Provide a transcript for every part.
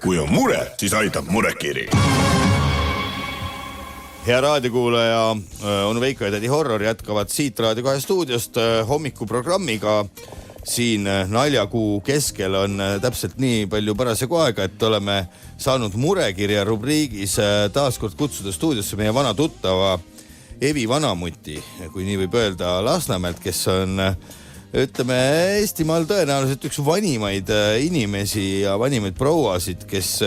Kui on mure, siis aitab murekiri. Hea raadiokuulaja, on Veiko ja Tädi Horror jätkavad siit Raadio 2 stuudiost hommikuprogrammiga. Siin naljakuu keskel on täpselt nii palju parasjagu aega, et oleme saanud murekirja rubriigis taaskord kutsuda stuudiosse meie vana tuttava Evi Vanamuti, kui nii võib öelda, Lasnamäelt, kes on, ütleme, Eestimaal tõenäoliselt üks vanimaid inimesi ja vanimaid prouasid, kes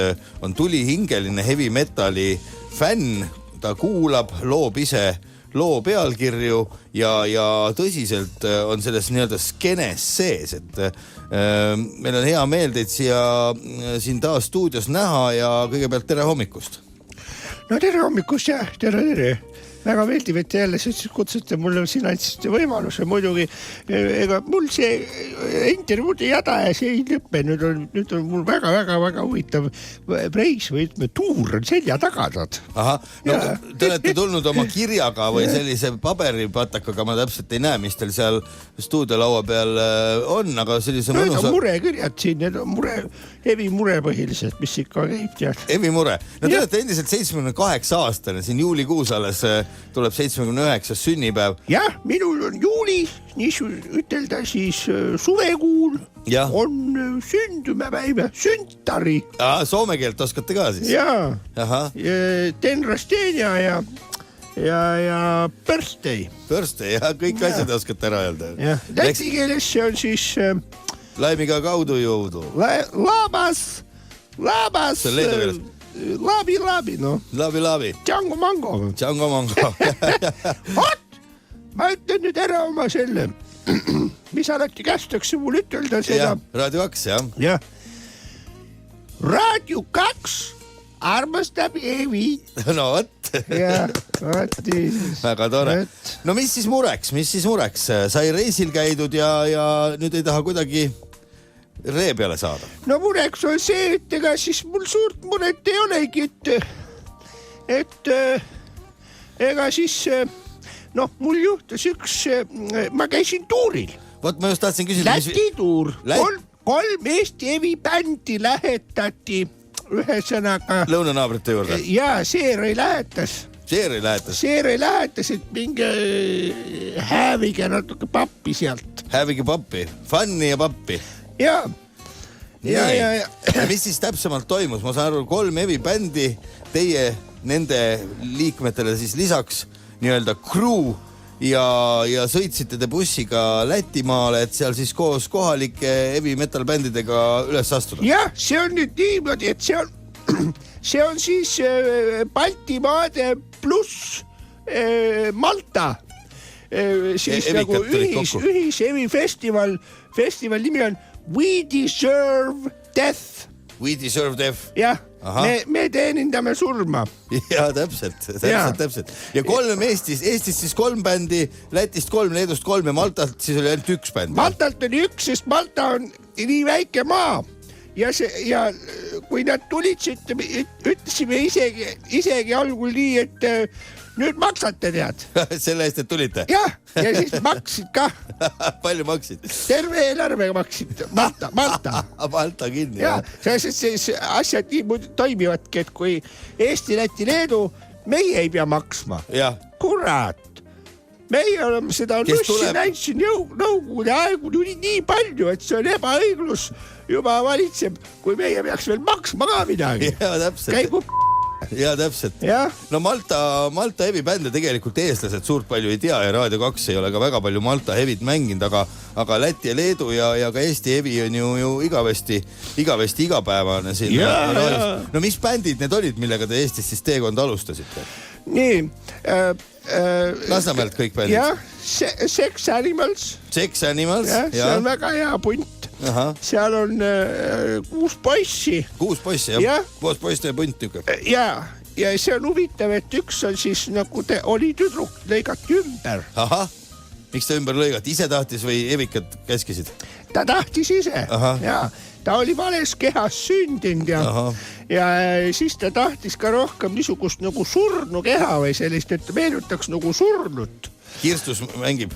on tulihingeline heavy metali fänn. Ta kuulab, loob ise loo pealkirju ja tõsiselt on selles nii-öelda skenes sees, et meil on hea meel teid siin taas stuudios näha ja kõigepealt tere hommikust. No tere hommikust ja tere. Väga meeldib, et jälle kutsute mulle, siin andsite võimaluse. Muidugi, ega mul see intervjuud ei jada ja see ei lõppe. Nüüd on mul väga huvitav preis või ütleme, tuur on selja tagatud. Aha, no te olete tulnud oma kirjaga või sellise paberipatakaga, ma täpselt ei näe, mis teil seal stuudiolaua peal on, aga sellise mõnusa... No need on murekirjad siin, need on hevi mure põhiliselt, mis ikka käib tead. Hevi mure. No te olete endiselt 78 aastane, siin juulikuus alles tuleb 79. sünnipäev. Jah, minul on juulis, nii ütelda siis suvekuul on sündümäpäiv, süntari. Soome keelt oskate ka siis? Jaa, tenrastenia ja birthday. Birthday, jah, kõik asjad oskate ära öelda. Läti keeles see on siis... Laimiga kaudu jõudu. Labas. See on leedu keeles. Labi, no. Labi. Django mango. Oot, ma ütlen nüüd ära oma selle, mis alati kästakse mul ütelda seda. Raadio 2, jah. Jah. Raadio 2 armastab Evi. No võt. Jah, võtti. Väga tore. No mis siis mureks? Sai reisil käidud ja nüüd ei taha kuidagi... ree peale saada. No mureks on see, et ega siis mul suurt muret ei olegi, et ega siis, mul juhtus ma käisin tuuril. Vot ma just tahtsin küsida. Läti tuur. Kolm Eesti Evi bändi lähetati ühesõnaga. Lõunanaabrite juurde. Ja Seeri lähetas. Seeri lähetas, et minge häävige natuke pappi sealt. Häävige pappi. Fanni ja pappi. Ja. Mis siis täpsemalt toimus? Ma saan aru, 3 Evi bändi, teie nende liikmetele siis lisaks nii-öelda crew ja sõitsite te bussiga Lätimaale, et seal siis koos kohalike Evi metal bändidega üles astuda. Jah, see on nüüd niimoodi, et see on siis Baltimaade pluss Malta. Siis nagu ühis Evi festival nimi on We Deserve Death. We Deserve Death. Jah, me teenindame surma. Ja, täpselt. Ja 3 Eestis siis 3 bändi, Lätist 3, Leedust 3 ja Maltalt siis oli ainult 1 bänd. Maltalt oli 1, sest Malta on nii väike maa. Ja kui nad tulid, ütlesime isegi algul nii, et nüüd maksate tead. Selle eest, et tulite? Jah, ja siis maksid ka. Palju maksid? Terve eelarvega maksid. Malta. Malta kinni. Jah, see asjad nii toimivadki, et kui Eesti, Läti, Leedu, meie ei pea maksma. Kurat. Meie oleme seda nussi näitsin nõukogude aegu nii palju, et see on ebaõiglus juba valitseb, kui meie peaks veel maksma ka midagi. Ja, täpselt. Käigu Ja, täpselt. No Malta heavy bände tegelikult eestlased suurt palju ei tea ja Raadio 2 ei ole ka väga palju Malta heavit mänginud, aga Läti ja Leedu ja ka Eesti hevi on ju igavesti igapäevane siin. No mis bändid need olid, millega te Eestis siis teekond alustasite? Nii. Lasnamäelt kõik bändid? Jah, Sex Animals. Sex Animals, jah. See on väga hea punt. Seal on 6 poissi. 6 poissi, jah. 6 poissi ja punt niuke. Ja see on huvitav, et üks on siis nagu oli tüdruk lõigati ümber. Ahah, miks ta ümber lõigati? Ise tahtis või evikad käskisid? Ta tahtis ise. Ja ta oli vales kehas sündinud ja siis ta tahtis ka rohkem niisugust nagu surnu keha või sellist, et meenutaks nagu surnut. Kirstus mängib?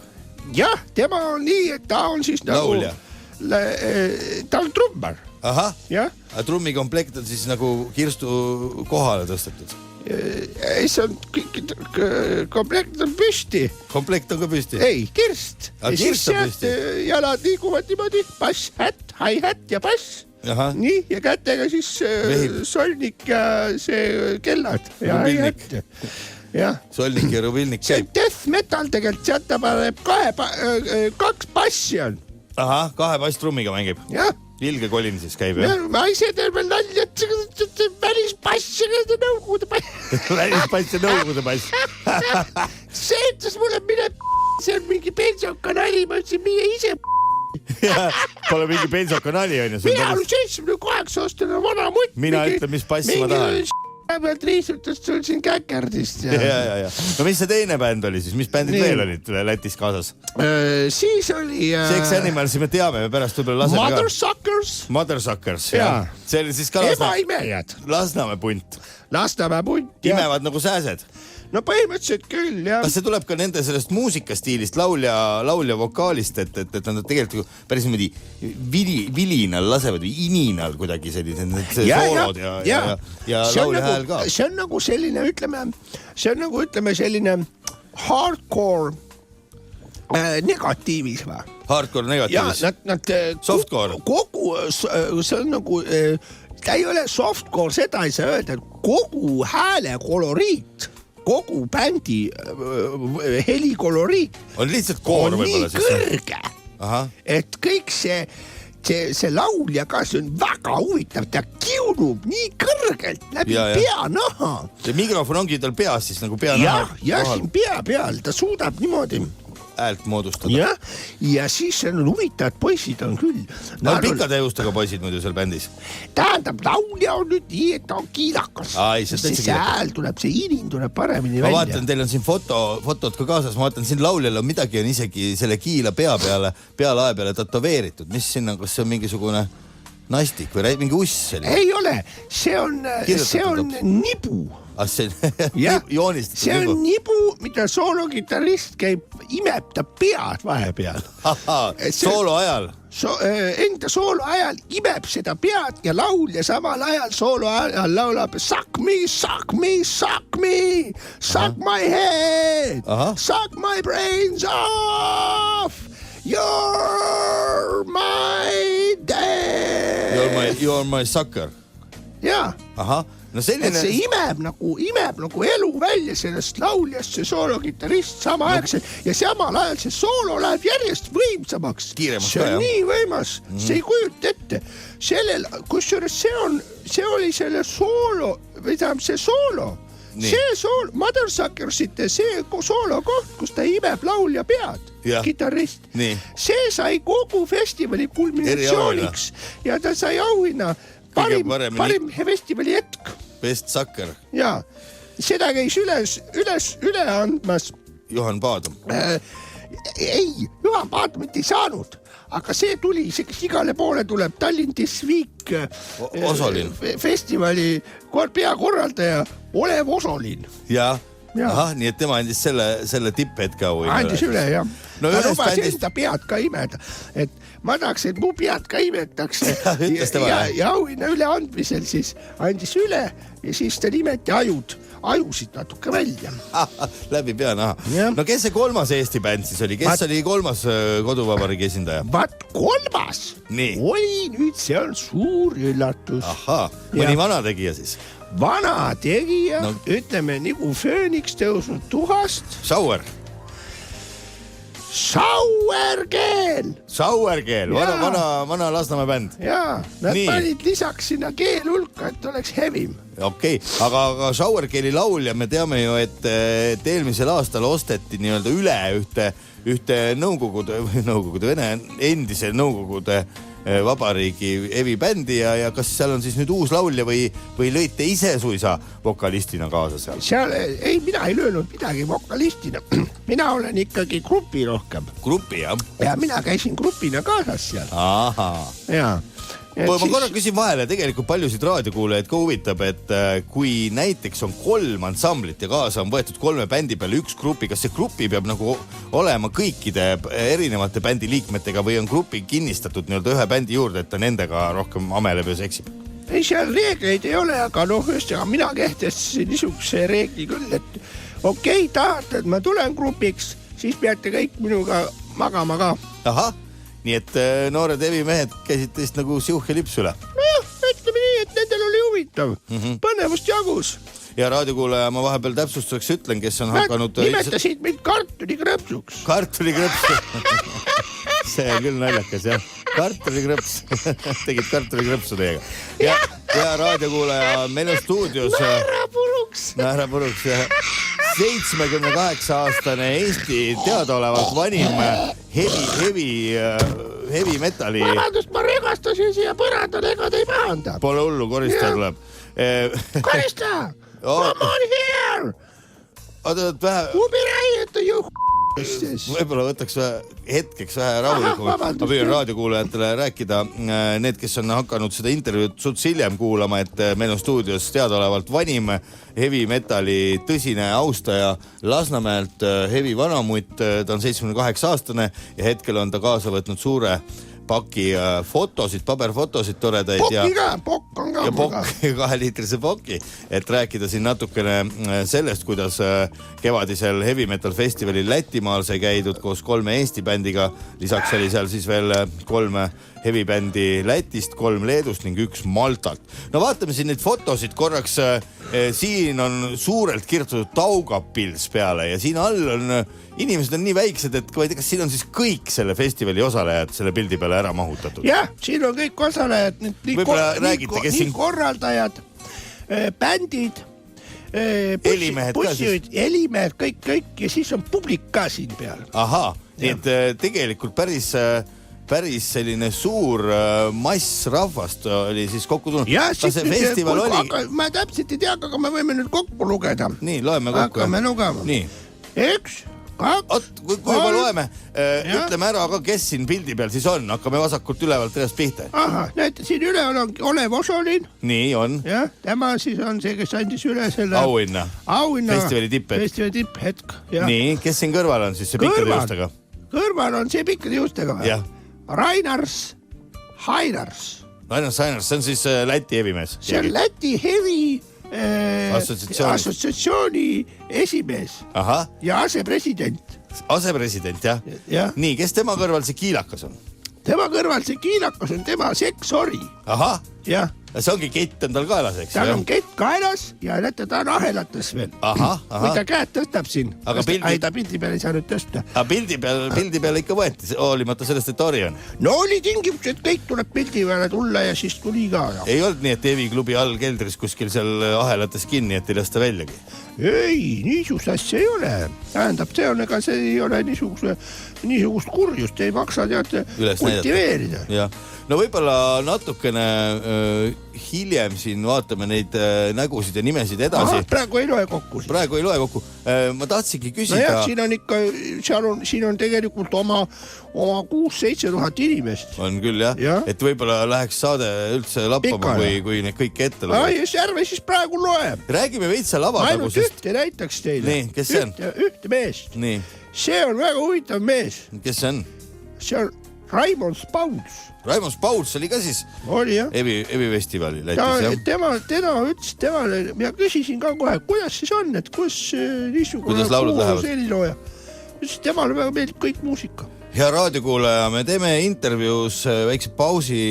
Jah, tema on nii, et ta on siis nagu... Laulja? Ta on trummar. Ahah, jah. Trummikomplekt on siis nagu kirstu kohale tõstetud. Ei, see on, komplekt on püsti. Komplekt on ka püsti? Ei, kirst. Ja siis sealt jalad liiguvad niimoodi, bass, hätt, hi-hat ja bass. Aha. Nii, ja kätega siis solnik ja see kellad. Ja hi-hat. Ja. Solnik ja rubilnik. See death metal tegelikult, sealt ta paneb 2 bassi on. Aha, 2 bass trummiga mängib. Jah. Ilge kolin siis käib, jah? Ma ise teen veel nalja, et välispass ja nõukogude bass. Välispass ja nõukogude bass. See ütles mulle, see on mingi pensioka nali, ma ütlesin, mine ise. Pole mingi pensoka nali, on ju? Mina olen 78-aastane vana mutt. Mina ütlen, mis passi ma tahan. Pealt riisutust sul siin käkerdist. Ja. No mis see teine bänd oli siis? Mis bändid veel olid Lätis kaasas? Siis oli... Sex Animals, me teame, me pärast võib-olla laseme ka. Mothersuckers, jah. See oli siis ka Lasnamäe punt. Lasnamäe punt, jah. Imevad nagu sääsed. No põhimõtteliselt küll, jah. Kas see tuleb ka nende sellest muusikastiilist, laulja vokaalist, et nad tegelikult päris niimoodi vilinal lasevad või ininal kuidagi sellised soolod ja laulja hääl ka? See on nagu selline, ütleme, selline hardcore negatiivis või? Hardcore negatiivis? Softcore? See on nagu, ta ei ole softcore, seda ei saa öelda, kogu hääle koloriit, kogu bändi helikoloriit on lihtsalt koor võib-olla siis. On nii kõrge, et kõik see laulja ka, see on väga huvitav, ta kiunub nii kõrgelt läbi peanaha. Ja mikrofon ongi tal peas siis nagu peanaha? Ja siin pea peal, ta suudab niimoodi häält moodustada. Ja siis on huvitavad poisid on küll. No pikkade eustega poisid muidu seal bändis. Tähendab, laulja on nüüd nii, et ta on kiilakas. See hääl tuleb, see inin tuleb paremini välja. Ma vaatan, teil on siin fotod ka kaasas, ma vaatan, siin lauljal on midagi on isegi selle kiila pealae peale tatoveeritud. Mis siin on, kas see on mingisugune nastik või mingi uss? Ei ole, see on nibu. See on nibu, mida soologitarrist imeb ta pead vahepeal. Soolo ajal? Enda soolo ajal imeb seda pead ja laulja samal ajal soolo ajal laulab suck me, suck me, suck me, suck my head, suck my brains off, you're my dad. You're my sucker. Jaa. Ahah. No selline... Et see imeb nagu elu välja sellest lauljast, see soologitarist samaaegselt ja samal ajal see soolo läheb järjest võimsamaks. See on nii võimas, see ei kujuta ette. Kusjuures see oli selle soolo, või tähendab see soolo. See soolo, Mothersuckersite see soolo koht, kus ta imeb laulja pead, kitarrist. See sai kogu festivali kulminatsiooniks ja ta sai auhinna parim festivali hetk. Best Sucker. Jaa, seda käis üle andmas. Juhan Paadum. Ei, Juhan Paadumit ei saanud, aga see tuli, igale poole tuleb Tallinn This Week festivali peakorraldaja Olev Osolin. Jaa. Ahah, nii et tema andis selle tipphetke auhinna. Andis üle, jah. Ta lubas enda pead ka imeda, et ma tahaks, et mu pead ka imetakse ja auhinna üle andmisel siis andis üle ja siis ta nimeti ajusid natuke välja. Läbi peanaha. No kes see kolmas Eesti bänd siis oli? Kes oli kolmas koduvabariigi esindaja? Vaat kolmas oli nüüd, see on suur üllatus. Ahhaa, mõni vana tegija siis? Vana tegija, ütleme nagu fööniks tõusnud tuhast. Sauerkeel, vana Lasnamäe bänd. Jaa, nad panid lisaks sinna keel hulka, et oleks hevim. Okei, aga Sauerkeeli laulja me teame ju, et eelmisel aastal osteti nii-öelda üle ühte nõukogude Vene endise nõukogude vabariigi Evi bändi ja kas seal on siis nüüd uus laulja või lõite ise suisa vokalistina kaasa seal? Ei, mina ei löönud midagi vokalistina. Mina olen ikkagi grupi rohkem. Grupi, jah? Ja mina käisin grupina kaasas seal. Ahaa. Jaa. Ma korra küsin vahele, tegelikult paljusid raadiokuulajaid ka huvitab, et kui näiteks on 3 ansamblit ja kaasa on võetud 3 bändi peale üks grupi, kas see grupi peab nagu olema kõikide erinevate bändi liikmetega või on grupi kinnistatud nii-öelda ühe bändi juurde, et ta nendega rohkem ameleb ja seksib? Ei, seal reegleid ei ole, aga ühesõnaga mina kehtestasin niisuguse reegli küll, et okei, tahate, et ma tulen grupiks, siis peate kõik minuga magama ka. Ahah. Nii et noored hevimehed käisid teist nagu siuh ja lips üle. Nojah, ütleme nii, et nendel oli huvitav. Põnevust jagus. Ja raadiokuulaja ma vahepeal täpsustuseks ütlen, kes on hakanud... Nimetasid mind kartulikrõpsuks. Kartulikrõps. See on küll naljakas, jah. Kartulikrõps. Tegid kartulikrõpsu teiega. Ja raadiokuulaja meil on stuudios... Naerapuruks, jah. 78-aastane Eesti teadaolevalt vanim heavy metali... Vabandust, ma regastasin siia põrandale, ega te ei pahanda. Pole hullu, koristaja tuleb. Koristaja! Come on here! Oota, vähe... Ubiraieta ju Võib-olla võtaks hetkeks vähe rahulikumalt. Ma püüan raadiokuulajatele rääkida. Need, kes on hakanud seda intervjuud suts hiljem kuulama, et meil on stuudios teadaolevalt vanim heavy metali tõsine austaja Lasnamäelt heavy vanamutt. Ta on 78-aastane ja hetkel on ta kaasa võtnud suure paki fotosid, paberfotosid toredaid pokk on ka. Ja pokk, 2-liitrise pokki, et rääkida siin natukene sellest, kuidas kevadisel heavy metal festivalil Lätimaal sai käidud koos 3 Eesti bändiga. Lisaks oli seal siis veel 3 heavy bändi Lätist, 3 Leedust ning 1 Maltalt. No vaatame siin neid fotosid korraks. Siin on suurelt kirjutatud Taugapils peale ja siin all on inimesed on nii väiksed, et ma ei tea, kas siin on siis kõik selle festivali osalejad selle pildi peale ära mahutatud? Jah, siin on kõik osalejad, nii korraldajad, bändid, helimehed, kõik ja siis on publik ka siin peal. Ahaa, nii et tegelikult päris selline suur mass rahvast oli siis kokku tulnud. Ma täpselt ei tea, aga me võime nüüd kokku lugeda. Nii, loeme kokku. Hakkame lugema. 1, 2, kui juba loeme, ütleme ära ka, kes siin pildi peal siis on. Hakkame vasakult ülevalt reast pihta. Aha, näete, siin üleval on Olev Osolin. Nii on. Ja, tema siis on see, kes andis üle selle... Auhinna. Festivali tipphetk. Nii, kes siin kõrval on siis see pikkade juustega? Kõrval on see pikkade juustega. Jah. Rainars Hainars, see on siis Läti hevimees. See on Läti hevi assotsiatsiooni esimees. Ja asepresident. Asepresident, jah. Nii, kes tema kõrval see kiilakas on? Tema kõrval see kiilakas on tema seksori. Ahah. Jah. See ongi kett on tal kaelas, eks? Tal on kett kaelas ja näete, ta on ahelates veel. Kui ta käed tõstab siin. Ei, ta pildi peal ei saa nüüd tõsta. Aga pildi peal ikka võeti, hoolimata sellest, et Ori on. No oli tingimus, et kõik tuleb pildi peale tulla ja siis tuli ka. Ei olnud nii, et Evi klubi all keldris kuskil seal ahelates kinni, et ei lasta väljagi? Ei, niisugust asja ei ole. Tähendab, see on, ega see ei ole niisugust kurjust, ei maksa tead kultiveerida. No võib-olla natukene hiljem siin vaatame neid nägusid ja nimesid edasi. Praegu ei loe kokku. Ma tahtsingi küsida... No jah, siin on ikka, siin on tegelikult oma 6-7 tuhat inimest. On küll, jah. Et võib-olla läheks saade üldse lappama, kui need kõik ette loe. Ärme siis praegu loe. Räägime veitsa lava. Ainult ühte näitaks teile. Nii, kes see on? Ühte meest. Nii. See on väga huvitav mees. Kes see on? See on Raimond Spauls. Raimond Spauls oli ka siis Evi festivali Lätis, jah? Tema ütles temale, ja küsisin ka kohe, kuidas siis on, et kus niisugune kuulus helilooja. Temale väga meeldib kõik muusika. Hea raadiokuulaja, me teeme intervjuus väikse pausi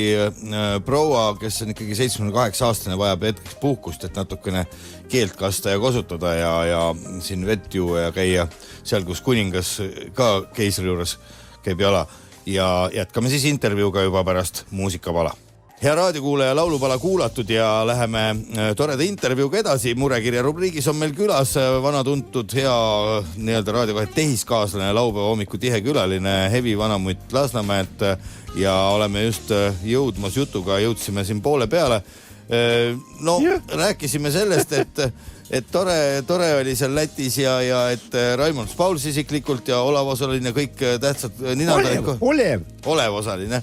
proua, kes on ikkagi 78-aastane, vajab hetkeks puhkust, et natukene keelt kasta ja kosutada ja siin vett juua ja käia seal, kus kuningas ka keisri juures käib jala. Ja jätkame siis intervjuuga juba pärast muusikapala. Hea raadiokuulaja, laulupala kuulatud ja läheme toreda intervjuuga edasi. Murekirja rubriigis on meil külas vanatuntud hea nii-öelda raadiokohe tehiskaaslane, laupäeva hommiku tihe külaline hevi vanamutt Lasnamäelt ja oleme just jõudmas jutuga, jõudsime siin poole peale. No, rääkisime sellest, et tore oli seal Lätis ja et Raimond Spauls isiklikult ja Olev Osaline kõik tähtsad ninad. Olev Osaline.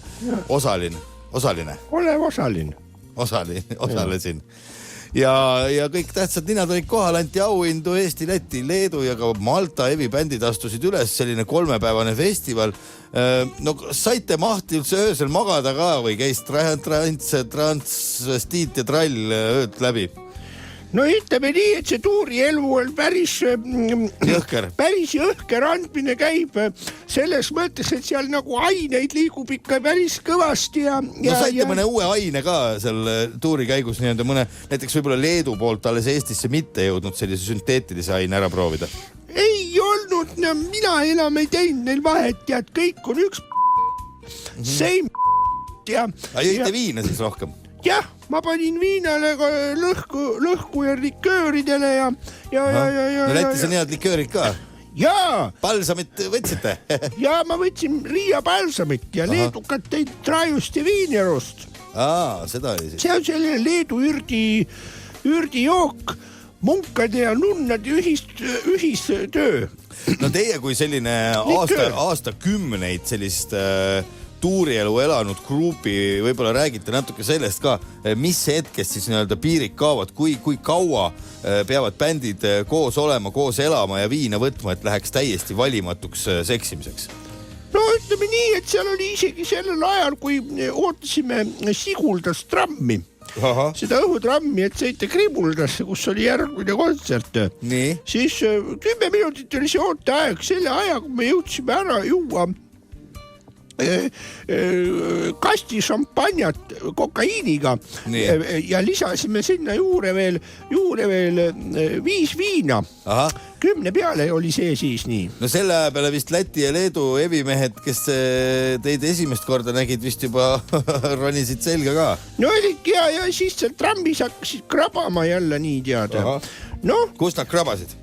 osaline? Olen osaline. Osalesin. Ja kõik tähtsad ninad olid kohal, anti auhindu Eesti, Läti, Leedu ja ka Malta Heavy bändid astusid üles, selline 3-päevane festival. No saite mahti üldse öösel magada ka või käis transvestiit ja trall ööd läbi? No ütleme nii, et see tuurielu on päris jõhker andmine käib selles mõttes, et seal nagu aineid liigub ikka päris kõvasti no saite mõne uue aine ka seal tuuri käigus nii-öelda mõne, näiteks võib-olla Leedu poolt alles Eestisse mitte jõudnud sellise sünteetilise aine ära proovida? Ei olnud, no mina enam ei teinud neil vahet, tead, kõik on üks same ja... Jõite viina siis rohkem? Jah, ma panin viinale lõhku ja likööridele ja... No Lätis on head liköörid ka? Jaa! Palsamit võtsite? Jaa, ma võtsin Riia palsamit ja leedukat teid Trajust ja Viinerust. Seda oli siis. See on selline Leedu ürdijook, munkade ja nunnade ühistöö. No teie kui selline aastakümneid sellist... tuurielu elanud grupi, võib-olla räägite natuke sellest ka, mis hetkest siis nii-öelda piirid kaovad, kui kaua peavad bändid koos olema, koos elama ja viina võtma, et läheks täiesti valimatuks seksimiseks? No ütleme nii, et seal oli isegi sellel ajal, kui ootasime Siguldas trammi. Seda õhutrammi, et sõite Kribuldasse, kus oli järgmine kontsert. Nii? Siis 10 minutit oli see ooteaeg, selle aja, kui me jõudsime ära juua kasti šampanjat kokaiiniga ja lisasime sinna juurde veel 5 viina. 10 peale oli see siis nii. No selle aja peale vist Läti ja Leedu evimehed, kes teid esimest korda nägid, vist juba ronisid selga ka. No olidki ja siis seal trammis hakkasid krabama jälle nii teada. No, kust nad krabasid?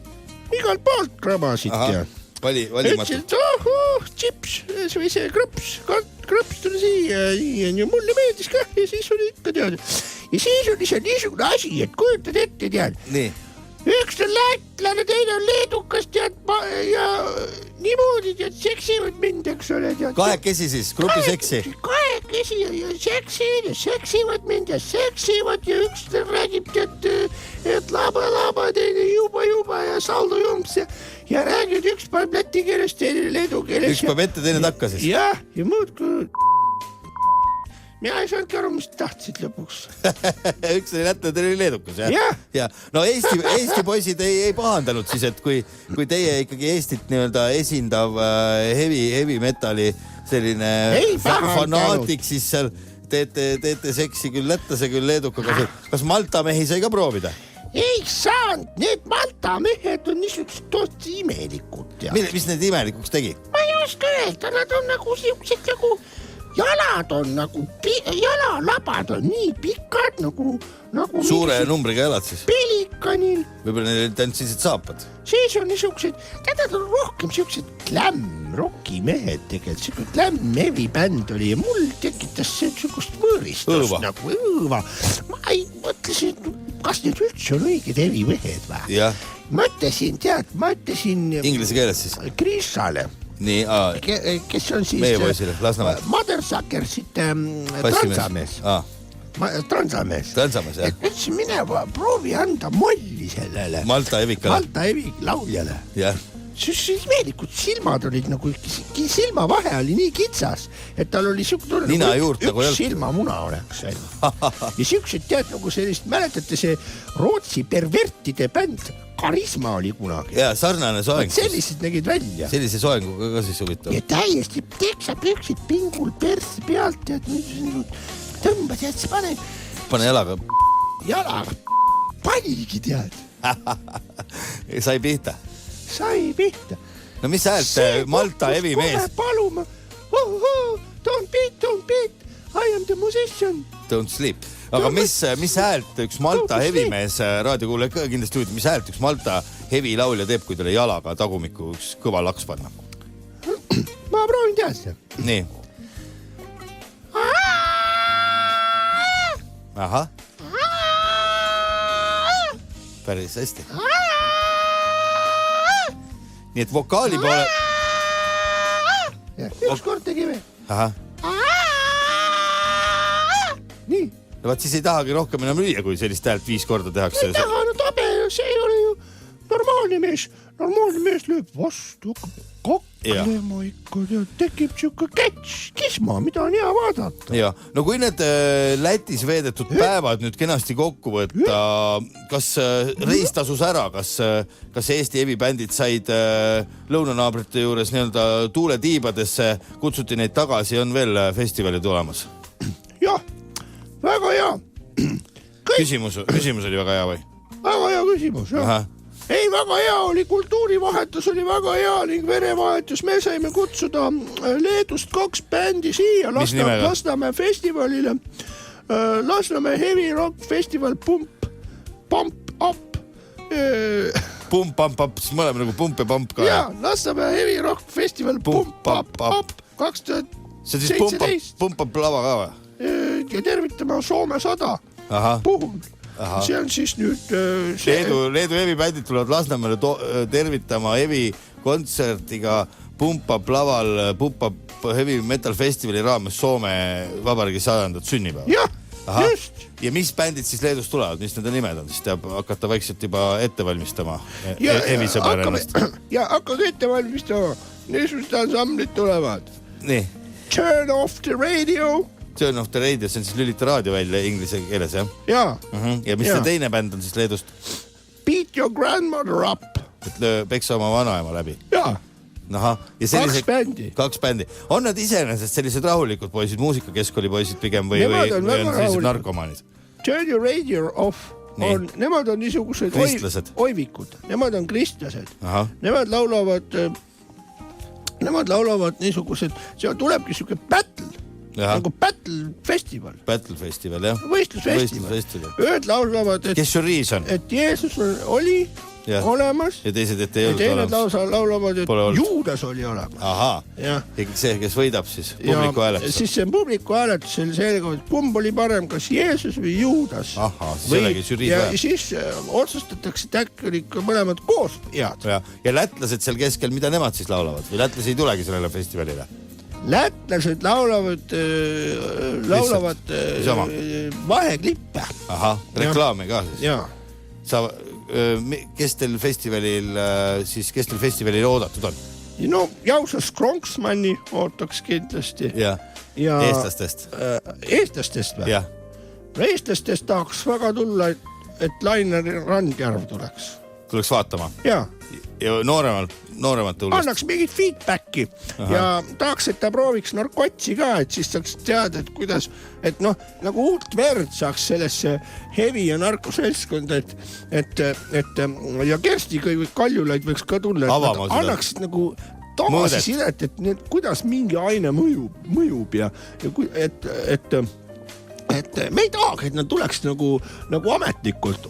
Igalt poolt krabasid tead. Valimatult. Ütlesid, čips või see krõps tuli siia ja mulle meeldis ka ja siis oli ikka tead. Ja siis oli see niisugune asi, et kujutad ette tead. Nii. Üks on lätlane, teine on leedukas tead ja niimoodi tead seksivad mind, eks ole tead. Kahekesi siis, grupi seksi? Kahekesi ja seksivad mind ja seksivad ja üks räägib tead, et laba, teine juba ja saldo jumps ja räägid, üks paneb läti keeles, teine leedu keeles. Üks paneb ette, teine takka siis? Jah, ja muudki. Mina ei saanudki aru, mis tahtsid lõpuks. Üks oli lätlane, teine oli leedukas, jah? Ja. No Eesti poisid ei pahandanud siis, et kui teie ikkagi Eestit nii-öelda esindav heavy metali selline fanaatik, siis seal teete seksi küll lätlase, küll leedukaga. Kas Malta mehi sai ka proovida? Ei saanud, need Malta mehed on niisugused tootsi imelikud. Mis need imelikuks tegi? Ma ei oska öelda, nad on nagu siuksed nagu jalad on nagu, jalalabad on nii pikad nagu suure numbriga jalad siis? Pelikanil. Võib-olla neil ainult sellised saapad? Siis on niisugused, nad on rohkem siuksed glam-rocki mehed tegelikult, siuksed glam-heavy bänd oli ja mul tekitas see niisugust võõristust nagu õõva. Ma ei mõtlesin, kas need üldse on õiged heavy mehed või? Mõtlesin inglise keeles siis? Krissale. Nii, kes on siis meie poisile, Lasnamäed. Mothersuckersit Transamees. Transamees, jah. Et ütlesin, mine proovi anda molli sellele Malta Evikale. Malta Evik lauljale. Jah. Siis meelikud silmad olid nagu, silma vahe oli nii kitsas, et tal oli nina juurt nagu üks silmamuna oleks. Ja siuksed tead nagu sellist, mäletate see Rootsi pervertide bänd Karisma oli kunagi. Ja sarnane soeng. Sellised nägid välja. Sellise soenguga ka siis huvitav. Ja täiesti teksapüksid pingul persi pealt ja tõmbas ja siis pane jalaga. Panigi tead. Sai pihta. No mis häält Malta heavy mees? Paluma. Don't beat. I am the musician. Don't sleep. Aga mis häält üks Malta heavy mees, raadiokuulaja ka kindlasti huvitav, mis häält üks Malta heavy laulja teeb, kui talle jalaga tagumikku üks kõva laks panna? Ma proovin teada. Nii. Ahah. Päris hästi. Nii et vokaali poole... Üks kord tegime. Ahah. nii. No vaat siis ei tahagi rohkem enam lüüa, kui sellist häält 5 korda tehakse. Ei taha, no tabe, see ei ole ju normaalne mees lööb vastu, kaklema ikka, tekib siuke kisma, mida on hea vaadata. Ja, no kui need Lätis veedetud päevad nüüd kenasti kokku võtta, kas reis tasus ära, kas Eesti evibändid said lõunanaabrite juures nii-öelda tuule tiibadesse, kutsuti neid tagasi, on veel festivali tulemas? Jah, väga hea. Küsimus oli väga hea või? Väga hea küsimus, jah. Ei, väga hea oli, kultuurivahetus oli väga hea ning verevahetus. Me saime kutsuda Leedust 2 bändi siia Lasnamäe festivalile. Lasnamäe Heavy Rock Festival Pump Up. Pump Up, siis me oleme nagu pump ja pump ka. Ja, Lasnamäe Heavy Rock Festival Pump Up 2017. See on siis Pump Up lava ka või? Ja tervitame Soome 100 puhul. See on siis nüüd... Leedu evibändid tulevad Lasnamäele tervitama evi kontsertiga Pump Up laval Pump Up Heavy Metal Festivali raames Soome Vabariigi 100. sünnipäev. Jah, just. Ja mis bändid siis Leedust tulevad, mis nende nimed on? Siis teab hakata vaikselt juba ette valmistama evisõber ennast. Ja hakkage ette valmistama. Niisugused ansamblid tulevad. Nii. Turn off the radio. Turn off the radio, see on siis lülita raadio välja inglise keeles, jah? Jaa. Ja mis see teine bänd on siis Leedust? Beat your grandmother up. Et peksa oma vanaema läbi. Jaa. Aha. Ja 2 bändi. On nad iseenesest sellised rahulikud poisid, muusikakeskooli poisid pigem või on sellised narkomaanid? Turn your radio off. Nemad on niisugused oivikud. Nemad on kristlased. Nemad laulavad niisugused, see tulebki siuke battle. Nagu Battle Festival. Battle Festival, jah. Võistlusfestival. Ühed laulavad, kes žüriis on? Et Jeesus oli olemas. Ja teised, et ei olnud olemas. Ja teised laulavad, et Juudas oli olemas. Ahaa. Ja see, kes võidab siis publiku hääletus. Siis see publiku hääletus oli sellega, et kumb oli parem, kas Jeesus või Juudas. Ahaa, siis sellegi žüriis ja siis otsustatakse, et äkki oli ikka mõlemad koos head. Ja lätlased seal keskel, mida nemad siis laulavad? Või lätlasi ei tulegi sellele festivalile? Lätlased laulavad vaheklippe. Ahah, reklaami ka siis. Jaa. Kes teil festivalil oodatud on? No, Jausas Kronksmanni ootaks kindlasti. Ja eestlastest? Eestlastest või? Jah. Eestlastest tahaks väga tulla, et Lainar Randjärv tuleks. Tuleks vaatama? Jaa. Ja nooremate hulgast? Annaks mingit feedbacki. Ja tahaks, et ta prooviks narkotsi ka, et siis saaks teada, et kuidas, et noh, nagu uut verd saaks sellesse hevi ja narkoseltskonda, ja Kersti Kaljulaid võiks ka tulla, et nad annaksid nagu tagasisidet, et kuidas mingi aine mõjub ja et me ei tahagi, et nad tuleks nagu ametlikult,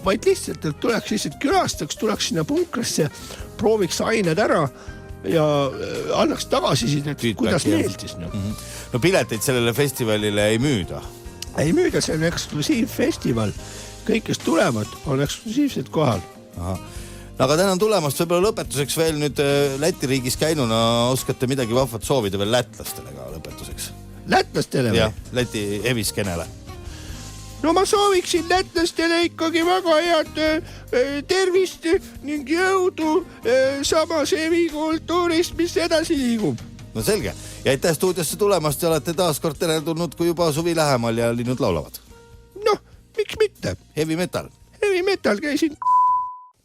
vaid lihtsalt, et tuleks lihtsalt külastaks, tuleks sinna punkrisse, prooviks ained ära ja annaks tagasisidet, kuidas meeldis. No pileteid sellele festivalile ei müüda? Ei müüda, see on eksklusiivfestival. Kõik, kes tulevad, on eksklusiivsed kohal. Aga tänan tulemast, võib-olla lõpetuseks veel nüüd Läti riigis käinuna oskate midagi vahvat soovida veel lätlastele ka lõpetuseks? Lätlastele või? Jah, Läti eviskenele. No ma sooviksin lätlastele ikkagi väga head tervist ning jõudu samas evikultuurist, mis edasi liigub. No selge. Ja aitäh stuudiosse tulemast ja olete taas kord teretulnud, kui juba suvi lähemal ja linnud laulavad. Noh, miks mitte? Heavy metal. Heavy metal käisin